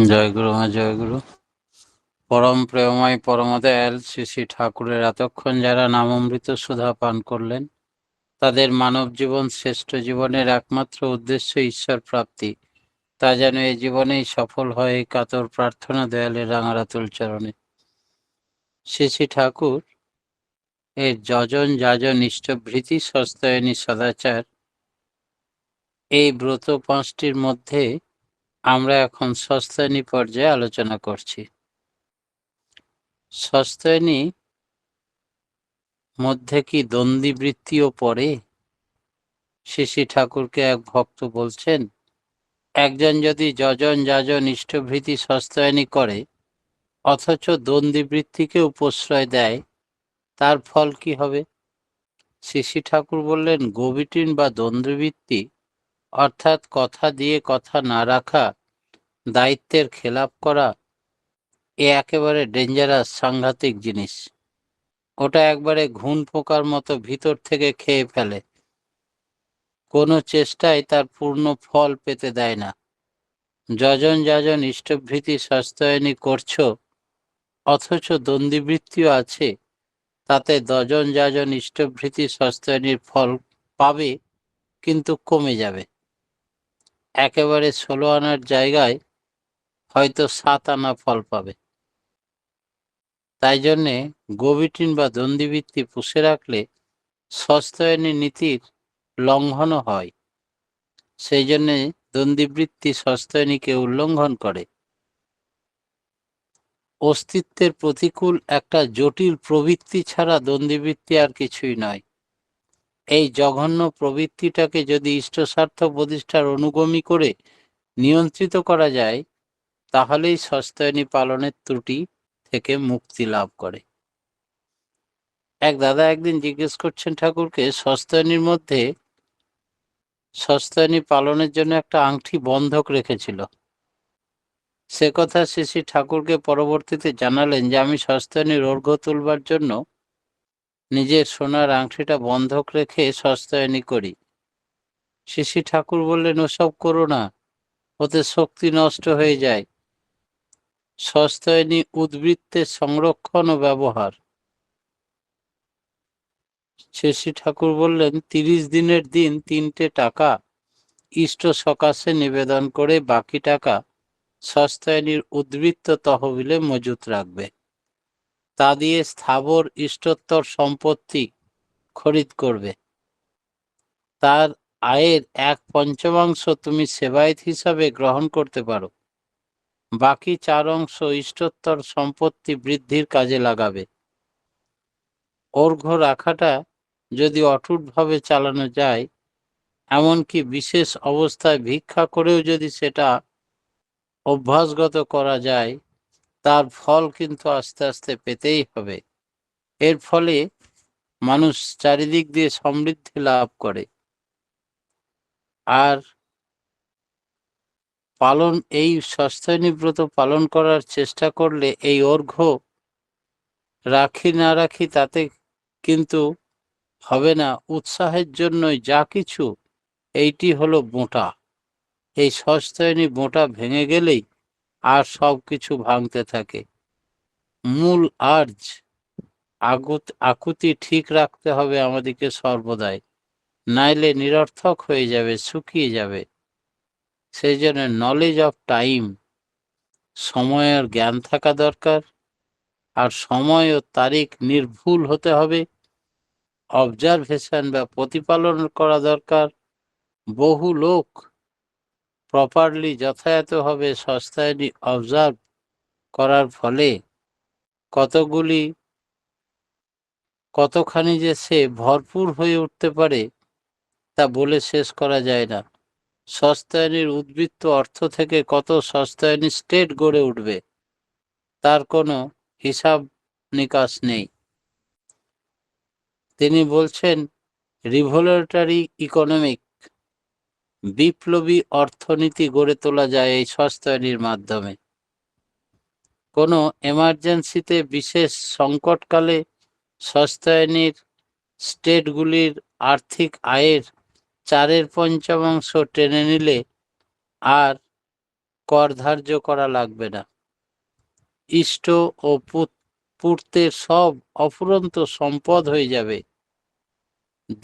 জয়গুরু মা জয়গুরু। পরম প্রেমময় পরমদয়াল শ্রী শ্রী ঠাকুরের এতক্ষণ যারা নামামৃত সুধা পান করলেন, তাদের মানব জীবন শ্রেষ্ঠ জীবনের একমাত্র উদ্দেশ্য ঈশ্বর প্রাপ্তি, তা যেন এই জীবনেই সফল হয় এই কাতর প্রার্থনা দয়ালের রাঙারাতুল চরণে। শ্রী শ্রী ঠাকুর এর যজন যাজন ইষ্টভৃতি সস্তায়নী সদাচার, এই ব্রত পাঁচটির মধ্যে আমরা এখন সস্তায়নী পর্যায়ে আলোচনা করছি। সস্তায়নী মধ্যে কি দ্বন্দ্বীবৃত্তিও পড়ে? শ্রী শ্রী ঠাকুরকে এক ভক্ত বলছেন, একজন যদি যজন যাজন ইষ্টভৃতি সস্তায়নী করে অথচ দ্বন্দ্বীবৃত্তিকেও প্রশ্রয় দেয়, তার ফল কি হবে? শ্রী শ্রী ঠাকুর বললেন, গোবিটিন বা দ্বন্দ্ববৃত্তি অর্থাৎ কথা দিয়ে কথা না রাখা, দায়িত্বের খেলাপ করা, এ একেবারে ডেঞ্জারাস, সাংঘাতিক জিনিস। ওটা একবারে ঘুণ পোকার মতো ভিতর থেকে খেয়ে ফেলে, কোনো চেষ্টায় তার পূর্ণ ফল পেতে দেয় না। যজন যাজন ইষ্টভৃতি সস্তায়নী করছো অথচ দ্বন্দ্বীবৃত্তিও আছে, তাতে যজন যাজন ইষ্টভৃতি সস্তায়নীর ফল পাবে, কিন্তু কমে যাবে। একেবারে 16 আনার জায়গায় হয়তো 7 আনা ফল পাবে। তাই জন্যে গোবিটিন বা দ্বন্দ্বীবৃত্তি পুষে রাখলে সস্তায়নী নীতির লঙ্ঘনও হয়। সেই জন্যে দ্বন্দ্বীবৃত্তি সস্তায়নীকে উল্লঙ্ঘন করে। অস্তিত্বের প্রতিকূল একটা জটিল প্রবৃত্তি ছাড়া দ্বন্দ্বীবৃত্তি আর কিছুই নয়। এই জঘন্য প্রবৃত্তিটাকে যদি ইষ্টস্বার্থ প্রতিষ্ঠার অনুগামী করে নিয়ন্ত্রিত করা যায়, তাহলেই সস্তায়নী পালনের ত্রুটি থেকে মুক্তি লাভ করে। এক দাদা একদিন জিজ্ঞেস করছেন ঠাকুরকে, সস্তায়নী পালনের জন্য একটা আংটি বন্ধক রেখেছিল। সে কথা শ্রী শ্রী ঠাকুরকে পরবর্তীতে জানালেন যে, আমি সস্তায়নীর অর্ঘ্য তুলবার জন্য নিজের সোনার আংটিটা বন্ধক রেখে সস্তায়নী করি। শ্রী শ্রী ঠাকুর বললেন, ওসব করো না, ওতে শক্তি নষ্ট হয়ে যায়। সস্তায়নী উদ্বৃত্তের সংরক্ষণ ও ব্যবহার। শ্রী শ্রী ঠাকুর বললেন, 30 দিনের দিন 3টে টাকা ইষ্ট সকাশে নিবেদন করে বাকি টাকা সস্তায়নীর উদ্বৃত্ত তহবিলে মজুত রাখবে। তা দিয়ে স্থাবর ইষ্টোত্তর সম্পত্তি খরিদ করবে। তার আয়ের 1/5 তুমি সেবায়েত হিসাবে গ্রহণ করতে পারো। বাকি 4 অংশ ইষ্টোত্তর সম্পত্তি বৃদ্ধির কাজে লাগাবে। অর্ঘ্য রাখাটা যদি অটুটভাবে চালানো যায়, এমনকি বিশেষ অবস্থায় ভিক্ষা করেও যদি সেটা অভ্যাসগত করা যায়, তার ফল কিন্তু আস্তে আস্তে পেতেই হবে। এর ফলে মানুষ চারিদিক দিয়ে সমৃদ্ধি লাভ করে। আর এই সস্তায়নী ব্রত পালন করার চেষ্টা করলে এই অর্ঘ্য রাখি না রাখি তাতে কিন্তু হবে না। উৎসাহের জন্যই যা কিছু, এইটি হলো বোঁটা। এই সস্তায়নী বোঁটা ভেঙে গেলেই আর সব কিছু ভাঙতে থাকে। মূল আকুতি ঠিক রাখতে হবে আমাদেরকে সর্বদাই, নাইলে নিরর্থক হয়ে যাবে, শুকিয়ে যাবে। সেই জন্য নলেজ অফ টাইম, সময়ের জ্ঞান থাকা দরকার। আর সময় ও তারিখ নির্ভুল হতে হবে। অবজারভেশন বা প্রতিপালন করা দরকার। বহু লোক প্রপারলি যথাযথভাবে সস্তায়নী অবজার্ভ করার ফলে কতখানি যে সে ভরপুর হয়ে উঠতে পারে, তা বলে শেষ করা যায় না। সস্তায়নীর উদ্বৃত্ত অর্থ থেকে কত সস্তায়নী স্টেট গড়ে উঠবে, তার কোনো হিসাব নিকাশ নেই। তিনি বলছেন, রিভলিউশনারি ইকোনমিক, বিপ্লবী অর্থনীতি গড়ে তোলা যায় এই সস্তায়নীর মাধ্যমে। কোনো এমার্জেন্সিতে, বিশেষ সংকটকালে সস্তায়নীর স্টেটগুলির আর্থিক আয়ের 4/5 টেনে নিলে আর কর ধার্য করা লাগবে না। ইষ্ট ও পূর্তের সব অফুরন্ত সম্পদ হয়ে যাবে।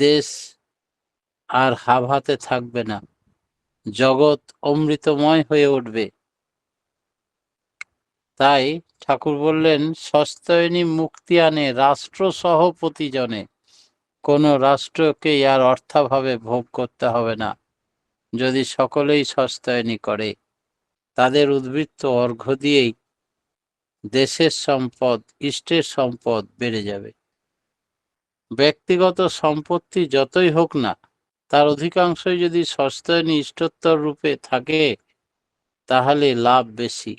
দেশ আর হাভাতে থাকবে না, জগৎ অমৃতময় হয়ে উঠবে। তাই ঠাকুর বললেন, সস্তায়নী মুক্তি আনে রাষ্ট্র সহ প্রতিজনে। কোনো রাষ্ট্রকে আর অর্থাভাবে ভোগ করতে হবে না যদি সকলেই সস্তায়নী করে। তাদের উদ্বৃত্ত অর্ঘ্য দিয়েই দেশের সম্পদ, ইষ্টের সম্পদ বেড়ে যাবে। ব্যক্তিগত সম্পত্তি যতই হোক না, তার অধিকাংশই যদি সস্তায়নী ইষ্টোত্তর রূপে থাকে তাহলে লাভ বেশি।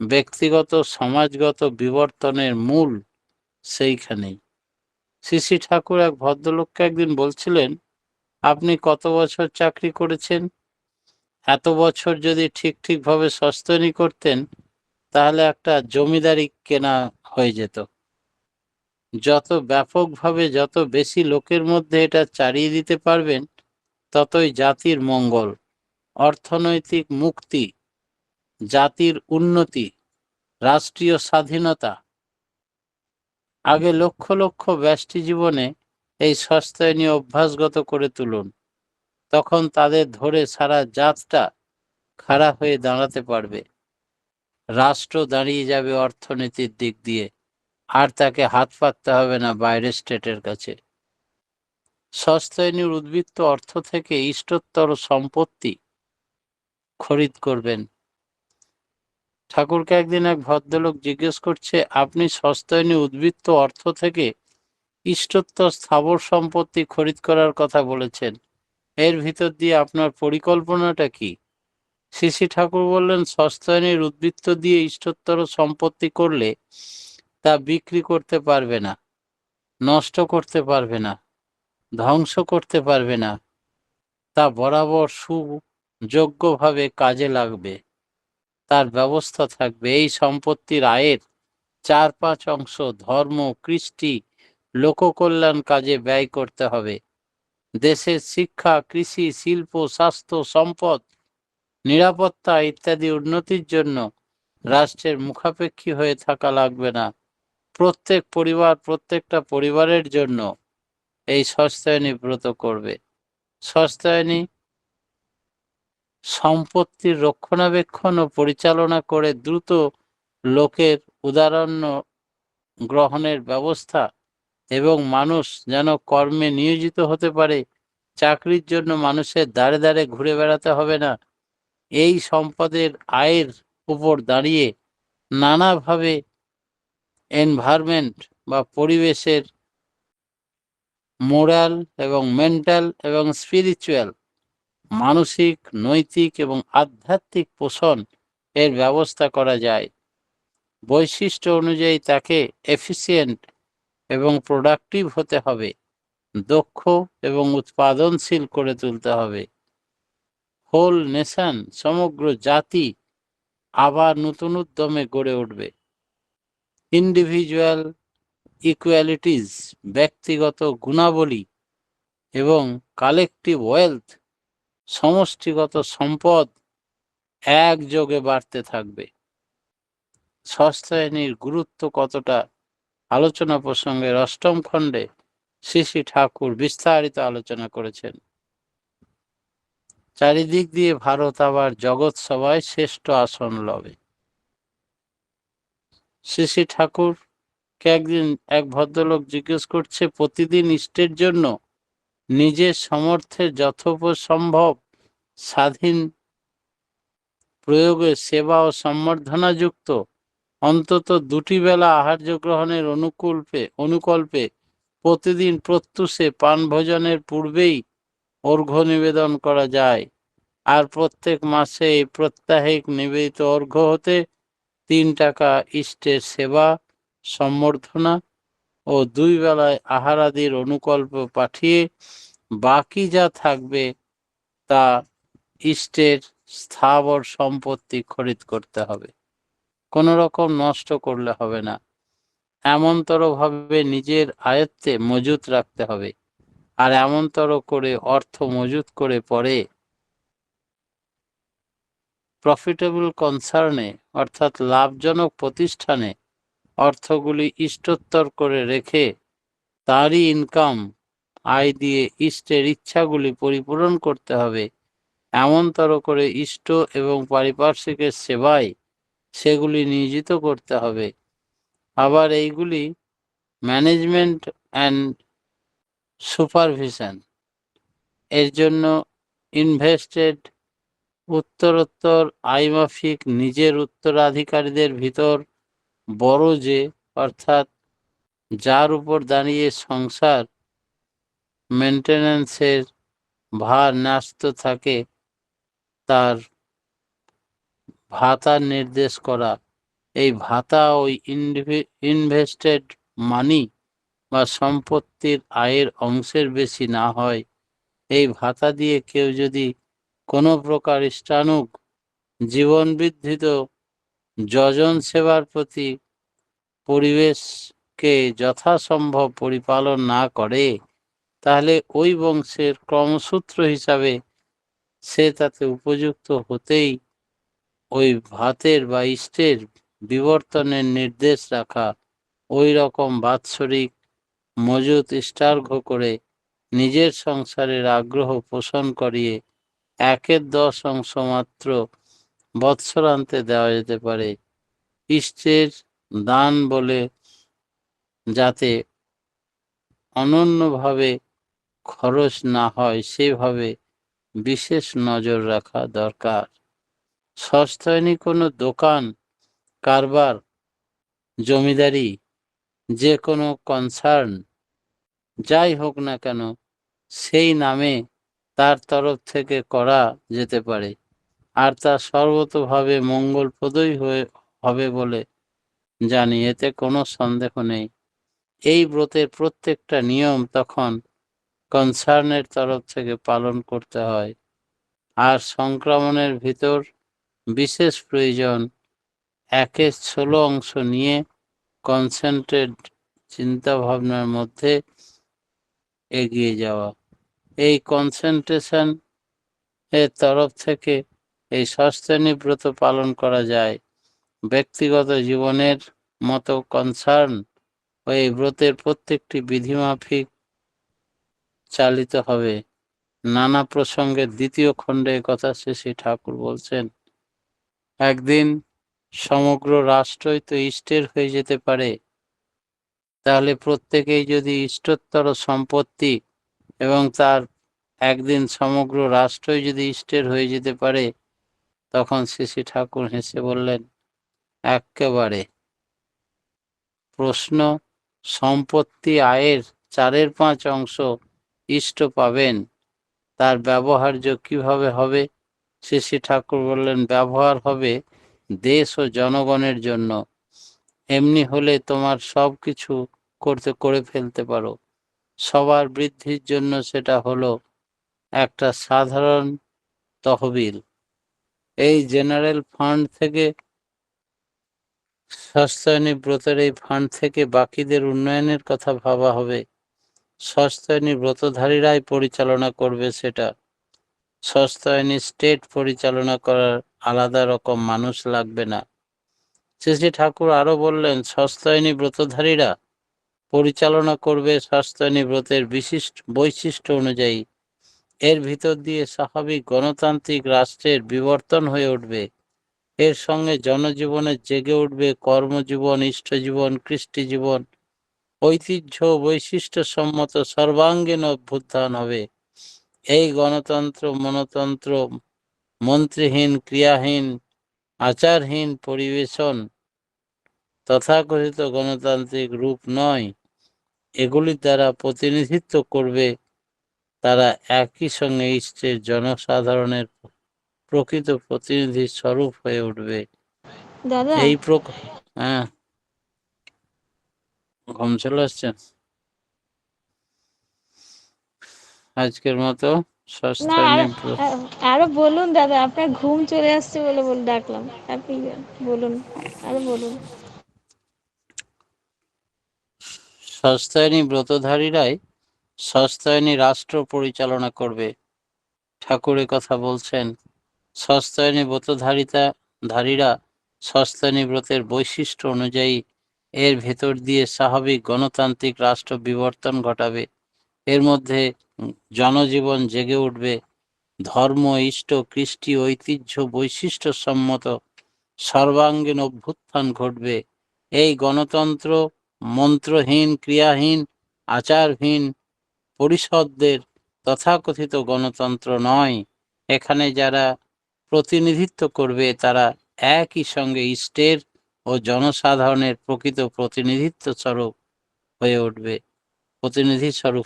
ব্যক্তিগত সমাজগত বিবর্তনের মূল সেইখানেই। শ্রী শ্রী ঠাকুর এক ভদ্রলোককে একদিন বলছিলেন, আপনি কত বছর চাকরি করেছেন? এত বছর যদি ঠিকভাবে সস্তায়নী করতেন তাহলে একটা জমিদারি কেনা হয়ে যেত। যত ব্যাপকভাবে, যত বেশি লোকের মধ্যে এটা চালিয়ে দিতে পারবেন, ততই জাতির মঙ্গল, অর্থনৈতিক মুক্তি, জাতির উন্নতি, রাষ্ট্রীয় স্বাধীনতা। আগে লক্ষ লক্ষ ব্যষ্টি জীবনে এই সস্তায়নী অভ্যাসগত করে তুলুন, তখন তাদের ধরে সারা জাতটা খাড়া হয়ে দাঁড়াতে পারবে। রাষ্ট্র দাঁড়িয়ে যাবে অর্থনীতির দিক দিয়ে, আর তাকে হাত পাততে হবে না বাইরের স্টেটের কাছে। সস্তায়নীর উদ্বৃত্ত অর্থ থেকে ইষ্টতর সম্পত্তি খরিদ করবেন। ঠাকুরকে একদিন এক ভদ্রলোক জিজ্ঞেস করছে, আপনি সস্তায়নী উদ্বৃত্ত অর্থ থেকে ইষ্টতর স্থাবর সম্পত্তি খরিদ করার কথা বলেছেন, এর ভিতর দিয়ে আপনার পরিকল্পনাটা কি? শ্রী শ্রী ঠাকুর বললেন, সস্তায়নীর উদ্বৃত্ত দিয়ে ইষ্টতর সম্পত্তি করলে তা বিক্রি করতে পারবে না, নষ্ট করতে পারবে না, ধ্বংস করতে পারবে না। তা বরাবর সুযোগ্যভাবে কাজে লাগবে, তার ব্যবস্থা থাকবে। এই সম্পত্তির আয়ের 4-5 অংশ ধর্ম, কৃষ্টি, লোককল্যাণ কাজে ব্যয় করতে হবে। দেশের শিক্ষা, কৃষি, শিল্প, স্বাস্থ্য, সম্পদ, নিরাপত্তা ইত্যাদি উন্নতির জন্য রাষ্ট্রের মুখাপেক্ষী হয়ে থাকা লাগবে না। প্রত্যেক পরিবার, প্রত্যেকটা পরিবারের জন্য এই সস্তায়নী ব্রত করবে। সস্তায়নী সম্পত্তির রক্ষণাবেক্ষণ ও পরিচালনা করে দ্রুত লোকের উদারণ্য গ্রহণের ব্যবস্থা, এবং মানুষ যেন কর্মে নিয়োজিত হতে পারে। চাকরির জন্য মানুষের দাঁড়ে দাঁড়ে ঘুরে বেড়াতে হবে না। এই সম্পদের আয়ের উপর দাঁড়িয়ে নানাভাবে এনভায়রনমেন্ট বা পরিবেশের মোরাল এবং মেন্টাল এবং স্পিরিচুয়াল, মানসিক, নৈতিক এবং আধ্যাত্মিক পোষণ এর ব্যবস্থা করা যায়। বৈশিষ্ট্য অনুযায়ী তাকে এফিসিয়েন্ট এবং প্রোডাক্টিভ হতে হবে, দক্ষ এবং উৎপাদনশীল করে তুলতে হবে। হোল নেশন, সমগ্র জাতি আবার নতুন উদ্যমে গড়ে উঠবে। ইন্ডিভিজুয়াল ইকুয়ালিটিজ, ব্যক্তিগত গুণাবলী, এবং কালেকটিভ ওয়েলথ, সমষ্টিগত সম্পদ একযোগে বাড়তে থাকবে। সস্তায়নীর গুরুত্ব কতটা আলোচনা প্রসঙ্গের 8ম খণ্ডে শ্রী শ্রী ঠাকুর বিস্তারিত আলোচনা করেছেন। চারিদিক দিয়ে ভারত আবার জগৎ সভায় শ্রেষ্ঠ আসন লবে। শ্রী শ্রী ঠাকুরকে একদিন এক ভদ্রলোক জিজ্ঞেস করছে, প্রতিদিন ইষ্টের জন্য নিজের সামর্থ্যের যথোপসম্ভব স্বাধীন প্রয়োগে সেবা ও সম্বর্ধনা যুক্ত অন্তত 2টি বেলা আহার্য গ্রহণের অনুকল্পে প্রতিদিন প্রত্যুষে পান ভোজনের পূর্বেই অর্ঘ্য নিবেদন করা যায়। আর প্রত্যেক মাসে এই প্রত্যাহিক নিবেদিত অর্ঘ্য হতে 3 টাকা ইষ্টের সেবা, সম্বর্ধনা ও 2 বেলায় আহারাদির অনুকল্প পাঠিয়ে বাকি যা থাকবে তা ইষ্টের স্থাবর সম্পত্তি খরিদ করতে হবে। কোনো রকম নষ্ট করলে হবে না। এমনতরভাবে নিজের আয়ত্তে মজুত রাখতে হবে। আর এমনতর করে অর্থ মজুত করে পরে প্রফিটেবল কনসার্নে অর্থাৎ লাভজনক প্রতিষ্ঠানে অর্থগুলি ইষ্টোত্তর করে রেখে তারই ইনকাম আয় দিয়ে ইষ্টের ইচ্ছাগুলি পরিপূরণ করতে হবে, এমনতর করে ইষ্ট এবং পারিপার্শ্বিকের সেবায় সেগুলি নিয়োজিত করতে হবে। আবার এইগুলি ম্যানেজমেন্ট অ্যান্ড সুপারভিশন এর জন্য ইনভেস্টেড উত্তরোত্তর আয়মাফিক নিজের উত্তরাধিকারীদের ভিতর বড় যে, অর্থাৎ যার উপর দাঁড়িয়ে সংসার মেনটেন্যান্সের ভার ন্যস্ত থাকে, তার ভাতা নির্দেশ করা। এই ভাতা ওই ইনভেস্টেড মানি বা সম্পত্তির আয়ের অংশের বেশি না হয়। এই ভাতা দিয়ে কেউ যদি কোনো প্রকার ইষ্টানুগ জীবনবৃদ্ধিত যজন সেবার প্রতি পরিবেশকে যথাসম্ভব পরিপালন না করে, তাহলে ওই বংশের ক্রমসূত্র হিসাবে সে তাতে উপযুক্ত হতেই ওই ভাতের বা ইষ্টের বিবর্তনের নির্দেশ রাখা, ওই রকম বাৎসরিক মজুত ইষ্টার্ঘ করে নিজের সংসারের আগ্রহ পোষণ করিয়ে 1/10 অংশ মাত্র বৎসরান্তে দেওয়া যেতে পারে। ইষ্টের দান বলে যাতে অনন্যভাবে খরচ না হয় সেভাবে বিশেষ নজর রাখা দরকার। সস্তায়নী কোনো দোকান কারবার, জমিদারি, যে কোনো কনসার্ন যাই হোক না কেন, সেই নামে তার তরফ থেকে করা যেতে পারে, আর তা সর্বতোভাবে মঙ্গলপ্রদই হবে বলে জানি, এতে কোনো সন্দেহ নেই। এই ব্রতের প্রত্যেকটা নিয়ম তখন কনসার্নের তরফ থেকে পালন করতে হয়। আর সংক্রমণের ভিতর বিশেষ প্রয়োজন 1/16 অংশ নিয়ে কনসেন্ট্রেট চিন্তাভাবনার মধ্যে এগিয়ে যাওয়া। এই কনসেন্ট্রেশন এর তরফ থেকে এই সস্তায়নী ব্রত পালন করা যায়। ব্যক্তিগত জীবনের মতো কনসার্ন ও এই ব্রতের প্রত্যেকটি বিধিমাফিক চালিত হবে। নানা প্রসঙ্গের 2য় খণ্ডে কথা শ্রী ঠাকুর বলছেন, একদিন সমগ্র রাষ্ট্রই তো ইষ্টের হয়ে যেতে পারে, তাহলে প্রত্যেকেই যদি ইষ্টোত্তর সম্পত্তি এবং তার একদিন সমগ্র রাষ্ট্রই যদি ইষ্টের হয়ে যেতে পারে, তখন শ্রী ঠাকুর হেসে বললেন, এক্কেবারে। প্রশ্ন, সম্পত্তি আয়ের 4/5 অংশ ইষ্ট পাবেন, তার ব্যবহার্য কিভাবে হবে? শ্রী ঠাকুর বললেন, ব্যবহার হবে দেশ ও জনগণের জন্য। এমনি হলে তোমার সব কিছু করে ফেলতে পারো। সবার বৃদ্ধির জন্য সেটা হলো একটা সাধারণ তহবিল। এই জেনারেল ফান্ড থেকে, সস্তায়নী ব্রতের এই ফান্ড থেকে বাকিদের উন্নয়নের কথা ভাবা হবে। সস্তায়নী ব্রতধারীরাই পরিচালনা করবে সেটা। সস্তায়নী স্টেট পরিচালনা করার আলাদা রকম মানুষ লাগবে না। শ্রী ঠাকুর আরো বললেন, সস্তায়নী ব্রতধারীরা পরিচালনা করবে সস্তায়নী ব্রতের বিশিষ্ট বৈশিষ্ট্য অনুযায়ী। এর ভিতর দিয়ে স্বাভাবিক গণতান্ত্রিক রাষ্ট্রের বিবর্তন হয়ে উঠবে। এর সঙ্গে জনজীবনে জেগে উঠবে কর্মজীবন, ইষ্টজীবন, কৃষ্টি জীবন, ঐতিহ্য বৈশিষ্ট্য সম্মত সর্বাঙ্গীন অভ্যুত্থান হবে। এই গণতন্ত্র মনতন্ত্র, মন্ত্রীহীন ক্রিয়াহীন আচারহীন পরিবেশন তথাকথিত গণতান্ত্রিক রূপ নয়। এগুলির দ্বারা প্রতিনিধিত্ব করবে তারা একই সঙ্গে ইষ্টের জনসাধারণের প্রকৃত প্রতিনিধি স্বরূপ হয়ে উঠবে। দাদা, এই হ্যাঁ, ঘুম চলে আসছে। আজকের মতো না সস্তায়নী আরো বলুন দাদা, আপনার ঘুম চলে আসছে বলে ডাকলাম। আপনি বলুন, আরো বলুন। সস্তায়নী ব্রতধারীরাই সস্তায়নী রাষ্ট্র পরিচালনা করবে। ঠাকুর কথা বলছেন, সস্তায়নী ধারীরা সস্তায়নী ব্রতের বৈশিষ্ট্য অনুযায়ী এর ভেতর দিয়ে স্বাভাবিক গণতান্ত্রিক রাষ্ট্র বিবর্তন ঘটাবে। এর মধ্যে জনজীবন জেগে উঠবে, ধর্ম, ইষ্ট, কৃষ্টি, ঐতিহ্য, বৈশিষ্ট্য সম্মত সর্বাঙ্গীন অভ্যুত্থান ঘটবে। এই গণতন্ত্র মন্ত্রহীন, ক্রিয়াহীন, আচারহীন পরিষদদের তথাকথিত গণতন্ত্র নয়। এখানে যারা প্রতিনিধিত্ব করবে তারা একই সঙ্গে ইষ্টের ও জনসাধারণের প্রকৃত প্রতিনিধি স্বরূপ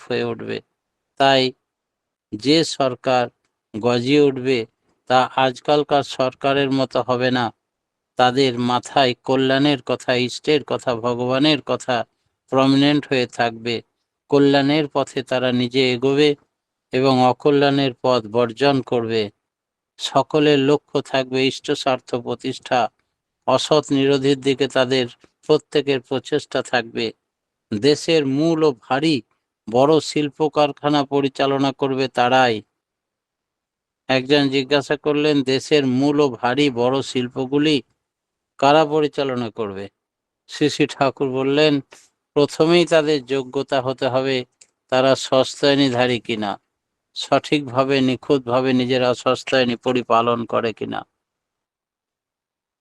হয়ে উঠবে। তাই যে সরকার গজিয়ে উঠবে তা আজকালকার সরকারের মতো হবে না। তাদের মাথায় কল্যাণের কথা, ইষ্টের কথা, ভগবানের কথা প্রমিনেন্ট হয়ে থাকবে। কল্যাণের পথে তারা নিজে এগোবে এবং অকল্যাণের পথ বর্জন করবে। সকলের লক্ষ্য থাকবে ইষ্ট স্বার্থ প্রতিষ্ঠা। অসৎ নিরোধের দিকে তাদের প্রত্যেকের প্রচেষ্টা থাকবে। দেশের মূল ও ভারী বড় শিল্প কারখানা পরিচালনা করবে তারাই। একজন জিজ্ঞাসা করলেন, দেশের মূল ও ভারী বড় শিল্পগুলি কারা পরিচালনা করবে? শ্রী শ্রী ঠাকুর বললেন, প্রথমেই তাদের যোগ্যতা হতে হবে তারা সস্তায়নীধারী কিনা, সঠিকভাবে নিখুঁতভাবে নিজেরা সস্তায়নী পরিপালন করে কিনা।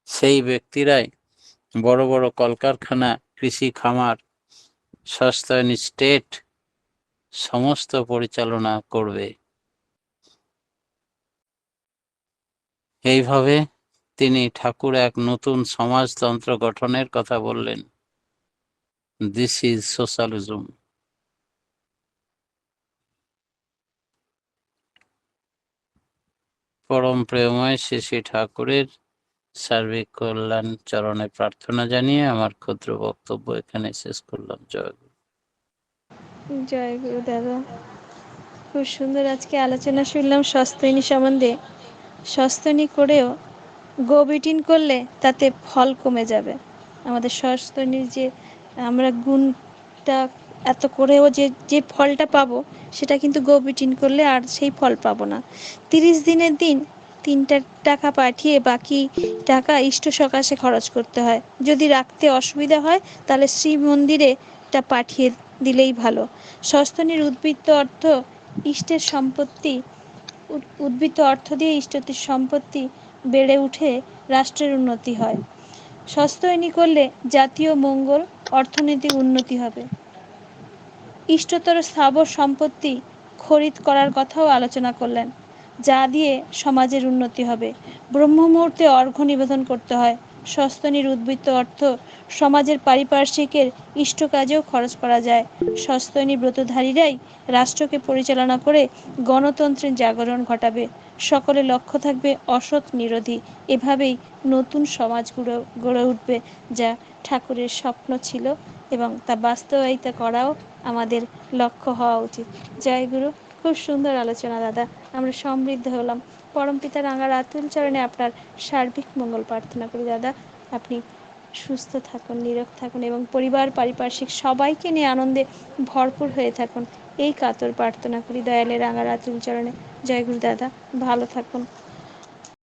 সেই ব্যক্তিরাই বড় বড় কলকারখানা, কৃষি খামার, সস্তায়নী স্টেট সমস্ত পরিচালনা করবে। এইভাবে তিনি ঠাকুর এক নতুন সমাজতন্ত্র গঠনের কথা বললেন। This is socialism. পরম প্রেমময় শ্রী শ্রী ঠাকুরের সার্বিক কল্যাণ চরণে প্রার্থনা জানিয়ে আমার ক্ষুদ্র বক্তব্য এখানে শেষ করলাম। জয় গুরু। জয় গুরু দাদা, খুব সুন্দর আজকে আলোচনা শুনলাম সস্তায়নী সম্বন্ধে। সস্তায়নী করেও গোবিটিন করলে তাতে ফল কমে যাবে। আমাদের সস্তায়নীর যে আমরা গুণটা এত করেও যে যে ফলটা পাবো সেটা কিন্তু গোবিটিন করলে আর সেই ফল পাবো না। 30 দিনের দিন 3টা টাকা পাঠিয়ে বাকি টাকা ইষ্ট সকাশে খরচ করতে হয়। যদি রাখতে অসুবিধা হয় তাহলে শ্রী মন্দিরে টা পাঠিয়ে দিলেই ভালো। সস্তায়নীর উদ্বৃত্ত অর্থ ইষ্টের সম্পত্তি, উদ্বৃত্ত অর্থ দিয়ে ইষ্টতির সম্পত্তি বেড়ে উঠে রাষ্ট্রের উন্নতি হয়। সস্তায়নী করলে জাতীয় মঙ্গল, অর্থনৈতিক উন্নতি হবে। ইষ্টতর স্থাবর সম্পত্তি খরিদ করার কথাও আলোচনা করলেন, যা দিয়ে সমাজের উন্নতি হবে। ব্রহ্ম মুহূর্তে অর্ঘ্য নিবেদন করতে হয়। সস্তায়নীর উদ্বৃত্ত অর্থ সমাজের পারিপার্শ্বিকের ইষ্ট কাজেও খরচ করা যায়। সস্তায়নী ব্রতধারীরাই রাষ্ট্রকে পরিচালনা করে গণতন্ত্রের জাগরণ ঘটাবে। সকলের লক্ষ্য থাকবে অসৎ নিরোধী। এভাবেই নতুন সমাজ গড়ে উঠবে, যা ঠাকুরের স্বপ্ন ছিল এবং তা বাস্তবায়িত করাও আমাদের লক্ষ্য হওয়া উচিত। জয় গুরু। খুব সুন্দর আলোচনা দাদা, আমরা সমৃদ্ধ হলাম। পরমপিতা রাঙার আতুল চরণে আপনার সার্বিক মঙ্গল প্রার্থনা করি দাদা। আপনি সুস্থ থাকুন, নীরোগ থাকুন এবং পরিবার পারিপার্শ্বিক সবাইকে নিয়ে আনন্দে ভরপুর হয়ে থাকুন, এই কাতর প্রার্থনা করি দয়ালের রাঙার আতুল চরণে। জয় গুরু দাদা, ভালো থাকুন।